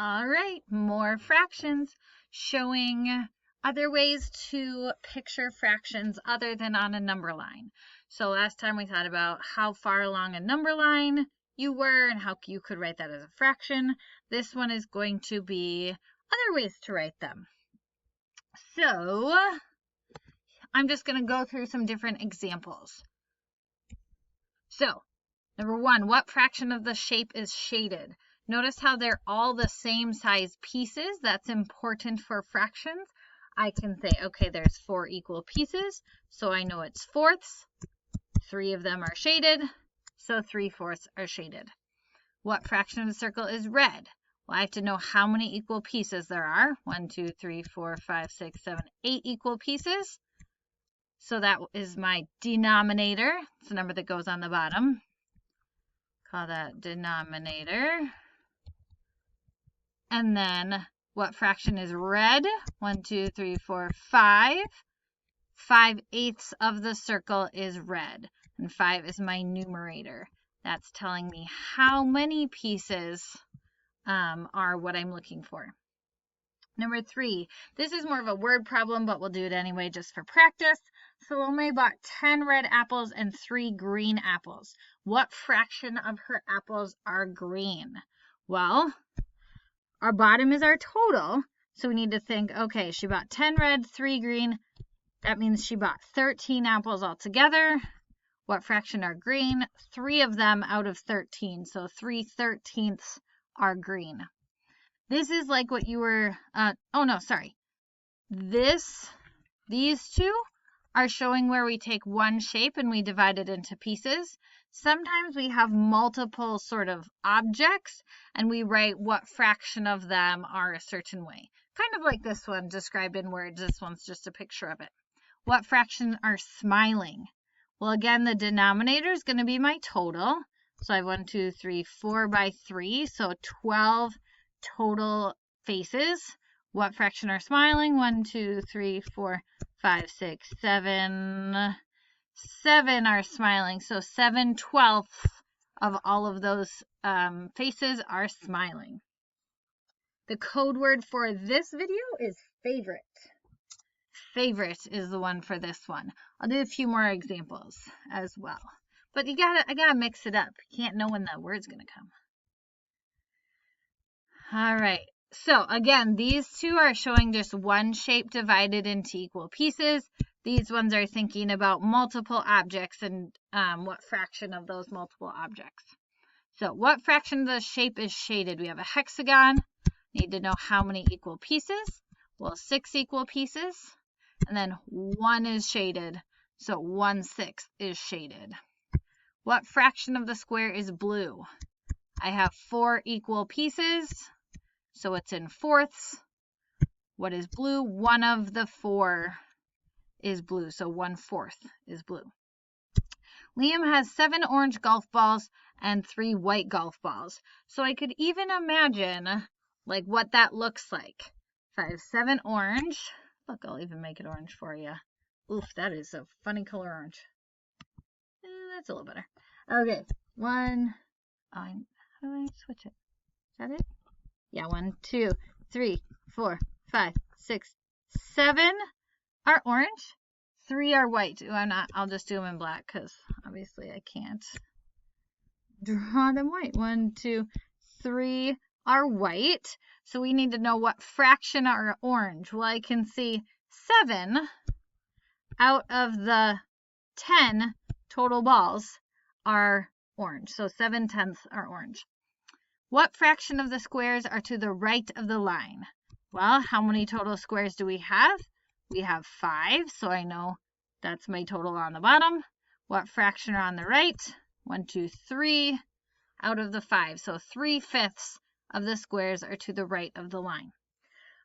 All right, more fractions, showing other ways to picture fractions other than on a number line. So last time we thought about how far along a number line you were and how you could write that as a fraction. This one is going to be other ways to write them. So I'm just going to go through some different examples. So number one, what fraction of the shape is shaded? Notice how they're all the same size pieces. That's important for fractions. I can say, okay, there's 4 equal pieces, so I know it's fourths. 3 of them are shaded, so 3/4 are shaded. What fraction of the circle is red? Well, I have to know how many equal pieces there are. 1, 2, 3, 4, 5, 6, 7, 8 equal pieces. So that is my denominator. It's the number that goes on the bottom. Call that denominator. And then what fraction is red? 1, 2, 3, 4, 5. 5/8 of the circle is red, and 5 is my numerator. That's telling me how many pieces are what I'm looking for. Number 3, this is more of a word problem, but we'll do it anyway just for practice. Salome bought 10 red apples and 3 green apples. What fraction of her apples are green? Well, our bottom is our total, so we need to think, okay, she bought 10 red, 3 green. That means she bought 13 apples altogether. What fraction are green? 3 of them out of 13, so 3/13 are green. This is like what you were, these two are showing where we take one shape and we divide it into pieces. Sometimes we have multiple sort of objects and we write what fraction of them are a certain way. Kind of like this one described in words. This one's just a picture of it. What fractions are smiling? Well, again, the denominator is going to be my total. So I have 1, 2, 3, 4 by 3. So 12 total faces. What fraction are smiling? 1, 2, 3, 4, 5, 6, 7. 7 are smiling. So 7/12 of all of those faces are smiling. The code word for this video is favorite. Favorite is the one for this one. I'll do a few more examples as well. But I gotta mix it up. You can't know when that word's gonna come. All right. So again, these two are showing just one shape divided into equal pieces. These ones are thinking about multiple objects and what fraction of those multiple objects. So what fraction of the shape is shaded? We have a hexagon. Need to know how many equal pieces. Well, 6 equal pieces. And then 1 is shaded. So 1/6 is shaded. What fraction of the square is blue? I have 4 equal pieces. So it's in fourths. What is blue? 1 of the 4 is blue. So 1/4 is blue. Liam has 7 orange golf balls and 3 white golf balls. So I could even imagine like what that looks like. If I have 7 orange, look, I'll even make it orange for you. Oof, that is a funny color orange. That's a little better. Okay, how do I switch it? Is that it? Yeah, 1, 2, 3, 4, 5, 6, 7 are orange. 3 are white. Ooh, I'll just do them in black because obviously I can't draw them white. 1, 2, 3 are white. So we need to know what fraction are orange. Well, I can see 7 out of the 10 total balls are orange. So 7/10 are orange. What fraction of the squares are to the right of the line? Well, how many total squares do we have? We have 5, so I know that's my total on the bottom. What fraction are on the right? 1, 2, 3 out of the 5. So 3/5 of the squares are to the right of the line.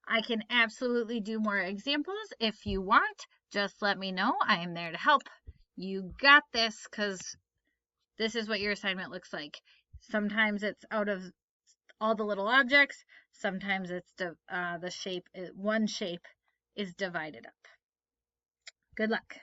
I can absolutely do more examples. If you want, just let me know. I am there to help. You got this, because this is what your assignment looks like. Sometimes it's out of all the little objects. Sometimes it's one shape is divided up. Good luck.